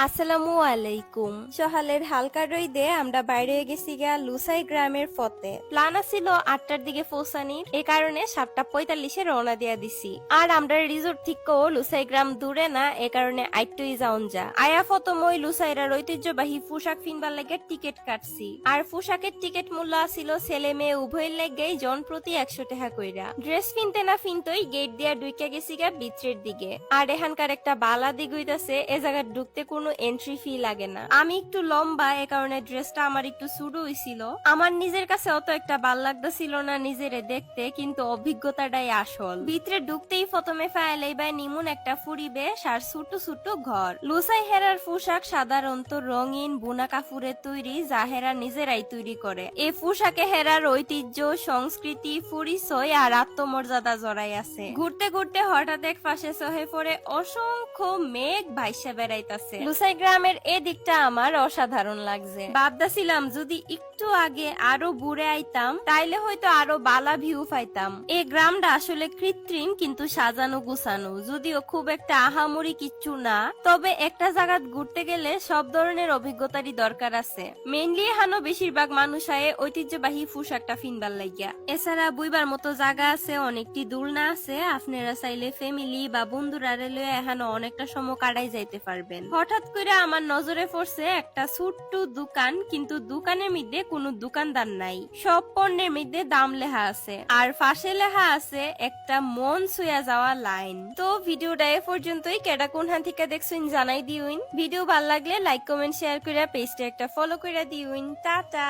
আসসালামু আলাইকুম। সকালের হালকা রোদে আমরা বাইরে গেছি গা লুসাই গ্রামের ফতে। প্ল্যান ছিল 8টার দিকে পৌঁছানির, এই কারণে 7টা 45-এ রওনা দিয়া দিছি। আর আমরা রিসোর্ট থেকে লুসাই গ্রাম দূরে না, এ কারণে আইটুই যাওন যা। আয়া ফত মই লুসাইরার ঐতিহ্যবাহী পোশাক কিনবার লাগে টিকিট কাটছি। আর পোশাকের টিকিট মূল্য ছিল ছেলে মেয়ে উভয়ের লেগেই জন প্রতি 100 টাকা কইরা। ড্রেস কিনতে না কিনতেই গেট দিয়া ঢুকে গেছি গা বিচের দিকে। আর এখানকার একটা বালা দিক হইতাছে, এ জায়গায় ঢুকতে কোনো এন্ট্রি ফি লাগে না। আমি একটু লম্বা, এ কারণে ড্রেসটা আমার একটু ছোট হইছিল। আমার নিজের কাছে অত একটা ভাল লাগতেছিল না নিজেরে দেখতে, কিন্তু অভিজ্ঞতাটাই আসল। ভিতরে ঢুকতেই প্রথমে ফাইলেই বাই নিমুন একটা পরিবেশ আর ছোট ছোট ঘর। লুসাই হেরার পোশাক সাধারণত রঙিন বুনা কাপড়ের তৈরি, যা হেরা নিজেরাই তৈরি করে। এই পোশাকে হেরার ঐতিহ্য, সংস্কৃতি, পরিচয় আর আত্মমর্যাদা জড়াই আছে। ঘুরতে ঘুরতে হঠাৎ এক পাশে চোখে পড়ে অসংখ্য মেঘ ভাইসা বেড়াইতাছে। লুসাই গ্রামের এ দিকটা আমার অসাধারণ লাগছে। ভাবতেছিলাম যদি একটু আগে আরো বুড়ে আইতাম, তাইলে হয়তো আরো বালা ভিউ পাইতাম। এই গ্রামটা আসলে কৃত্রিম কিন্তু সাজানো গুছানো, যদিও খুব একটা আহামরি কিচ্ছু না। তবে একটা জায়গা ঘুরতে গেলে সব ধরনের অভিজ্ঞতারই দরকার আছে। মেইনলি এখানো বেশিরভাগ মানুষ আয়ে ঐতিহ্যবাহী পোশাকটা ফিনবার লাগিয়া। এছাড়া বুইবার মতো জায়গা আছে, অনেকটি দোলনা আছে। আপনারা চাইলে ফ্যামিলি বা বন্ধুরা লয়ে এখানে অনেকটা সময় কাটাই যাইতে পারবেন। হঠাৎ করে আমার নজরে পড়ছে একটা ছোট্ট দোকান, কিন্তু দোকানের মধ্যে কোনো দোকানদার নাই। সব পণ্যের মধ্যে দাম লেখা আছে, আর পাশে লেখা আছে একটা মন ছুঁয়া যাওয়া লাইন। তো ভিডিওটা এ পর্যন্তই। কেডা কোনখান থেকে দেখছুন জানাই দিউইন। ভিডিও ভাল লাগলে লাইক কমেন্ট শেয়ার করে পেজটা একটা ফলো করে দিউইন। টাটা।